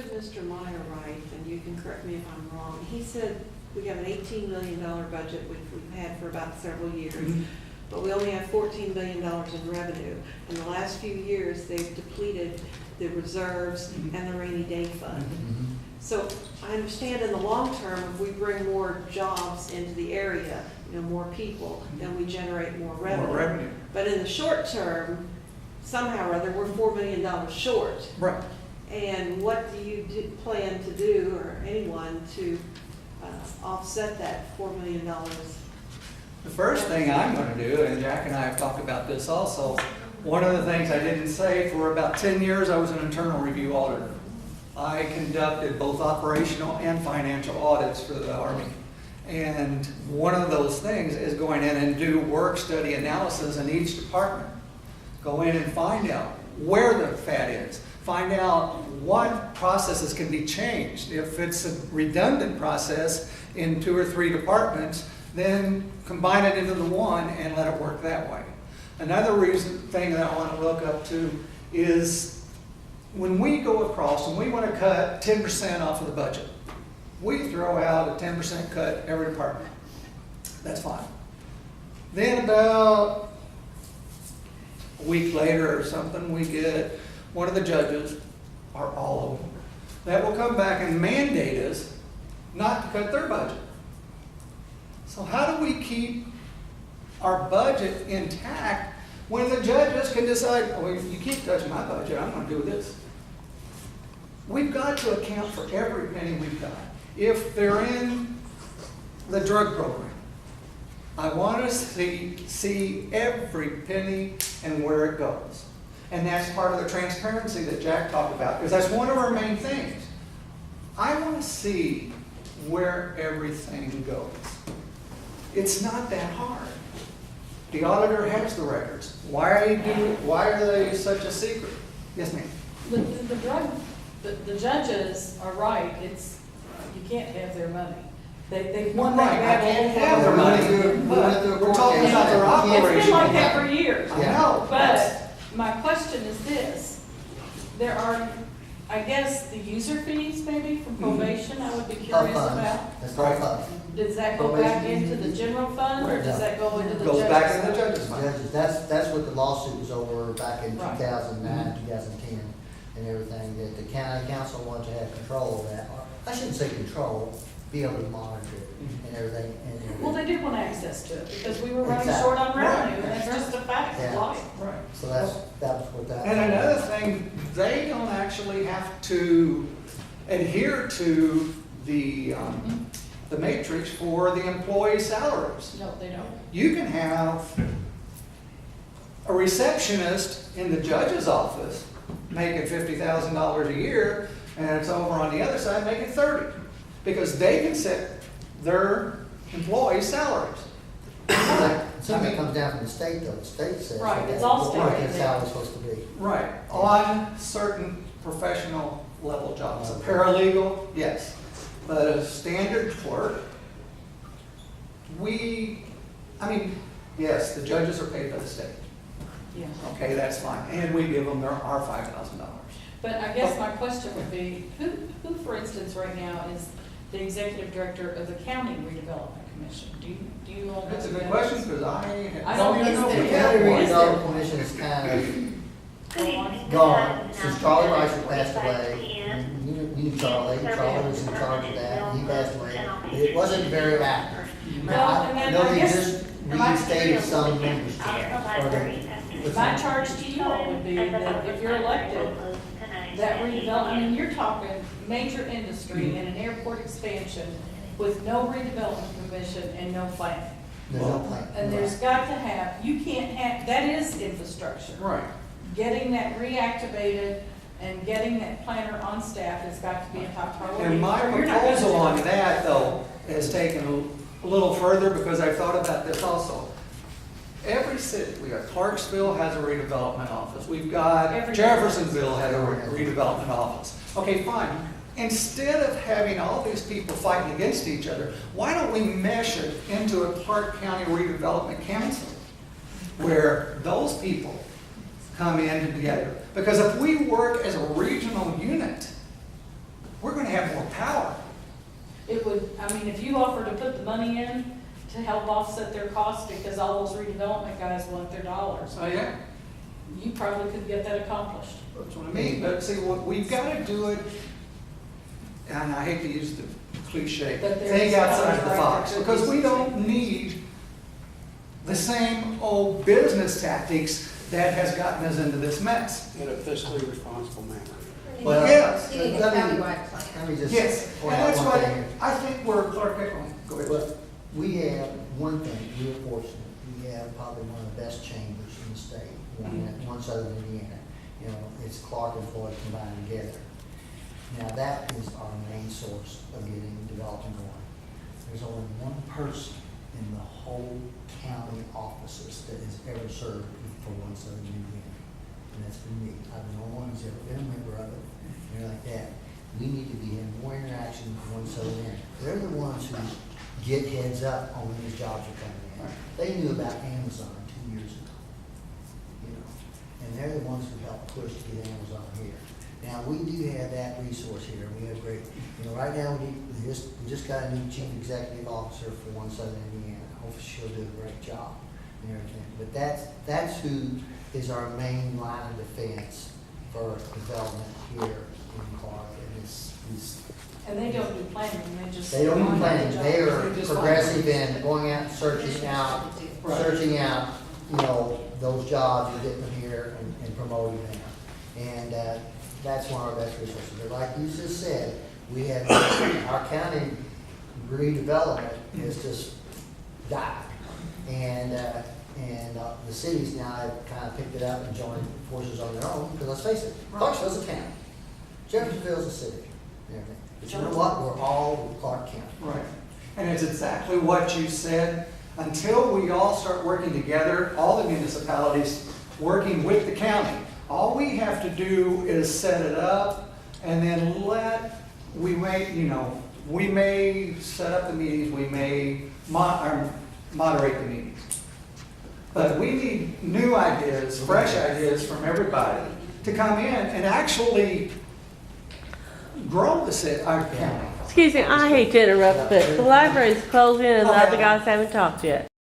Mr. Meyer right, and you can correct me if I'm wrong, he said we have an $18 million budget, which we've had for about several years, but we only have $14 million in revenue. In the last few years, they've depleted the reserves and the rainy day fund. So I understand in the long term, if we bring more jobs into the area, more people, then we generate more revenue. More revenue. But in the short term, somehow or other, we're $4 million short. Right. And what do you plan to do, or anyone, to offset that $4 million? The first thing I'm going to do, and Jack and I have talked about this also, one of the things I didn't say, for about 10 years I was an internal review auditor. I conducted both operational and financial audits for the Army. And one of those things is going in and do work study analysis in each department. Go in and find out where the fat is. Find out what processes can be changed. If it's a redundant process in 2 or 3 departments, then combine it into the one and let it work that way. Another thing that I want to look up to is when we go across and we want to cut 10% off of the budget, we throw out a 10% cut every department. That's fine. Then about a week later or something, we get one of the judges, or all of them, that will come back and mandate us not to cut their budget. So how do we keep our budget intact when the judges can decide, oh, you keep touching my budget, I'm going to do this? We've got to account for every penny we've got. If they're in the drug program, I want to see every penny and where it goes. And that's part of the transparency that Jack talked about, because that's one of our main things. I want to see where everything goes. It's not that hard. The auditor has the records. Why are they such a secret? Yes, ma'am. The judges are right. You can't have their money. They've won Right, that I can't battle. have their money. We're talking about their operation. It's been like that for years. I know. But my question is this: there are, I guess, the user fees maybe from probation. I would be curious about. That's all funds. Does that go back into the general fund, or does that go into the Goes judge's back into the fund? judge's fund. Judges, that's what the lawsuit was over back in Right. 2009, 2010, and everything, that the county council wanted to have control of that. I shouldn't say control, be able to monitor it and everything. Well, they did want access to it because we were running Exactly. short on revenue, Right. and that's just a fact of Yeah. life. Right. So that was what that. And another thing, they don't actually have to adhere to the matrix for the employee salaries. No, they don't. You can have a receptionist in the judge's office making $50,000 a year, and it's over on the other side making 30, because they can set their employee salaries. Something comes down from the state though, the state says. Right, that it's all what state. the salary's supposed to be. Right, on certain professional level jobs. A paralegal, yes, but a standard clerk, yes, the judges are paid by the state. Yeah. Okay, that's fine, and we give them our $5,000. But I guess my question would be, who, for instance, right now is the executive director of the County Redevelopment Commission? Do you know? That's a who good that question, is? because I I don't don't even know. think if The we there have county one. is. redevelopment commission is kind of gone. Since Charlie Reicher passed away, you knew Charlie was in charge of that, and he passed away. It wasn't very active. Well, and then know I they guess- just reinstated some members. My charge to you all would be that if you're elected, that redevelopment, you're talking major industry and an airport expansion with no redevelopment commission and no planning. There's no plan. And there's got to have, you can't have, that is infrastructure. Right. Getting that reactivated and getting that planner on staff has got to be a top priority. And my Or you're not gonna proposal do on it. that, though, has taken a little further, because I've thought about this also. Every city, we got Clarksville has a redevelopment office. We've got Every- Jeffersonville has a redevelopment office. Okay, fine. Instead of having all these people fighting against each other, why don't we mesh it into a Clark County Redevelopment Council, where those people come in together? Because if we work as a regional unit, have more power. It would, I mean, if you offer to put the money in to help offset their costs, because all those redevelopment guys want their dollars, Oh, yeah. you probably could get that accomplished. That's what I mean, but see, we've got to do it, and I hate to use the cliche, But there's think outside the right, box, there could because be we some don't need the same old business tactics that has gotten us into this mess. In a fiscally responsible manner. Well, Yes. You need a countywide plan. Let me just Yes, and point out that's one what, thing here. I think we're, Clark, go ahead. Well, we have one thing, we are fortunate, we have probably one of the best chambers in the state, one southern Indiana. You know, it's Clark and Floyd combined together. Now, that is our main source of getting development going. There's only one person in the whole county offices that has ever served for one southern Indiana, and that's been me. I've been the only one who's ever been a member of it, and like that. We need to be in more interaction with one southern Indiana. They're the ones who get heads up on when these jobs are coming in. They knew about Amazon 2 years ago, you know, and they're the ones who helped push to get Amazon here. Now, we do have that resource here. We have great, you know, right now we just got a new chief executive officer for one southern Indiana. Hopefully she'll do a great job and everything. But that's who is our main line of defense for development here in Clark. And And they don't do planning, they just. they don't do planning. They are They just progressive in going out, searching out, you know, those jobs and getting them here and promoting them. And that's one of our best resources. But like you just said, we have, our county redevelopment has just died. And the cities now have kind of picked it up and joined forces on their own, because let's face it, Clarksville's a town. Jeffersonville's a city and everything. But you know what? We're all Clark County. Right. And it's exactly what you said. Until we all start working together, all the municipalities working with the county, all we have to do is set it up and then we may set up the meetings, we may moderate the meetings. But we need new ideas, fresh ideas from everybody to come in and actually grow our county. Excuse me, I hate to interrupt, but the library's closing and the other guys haven't talked yet.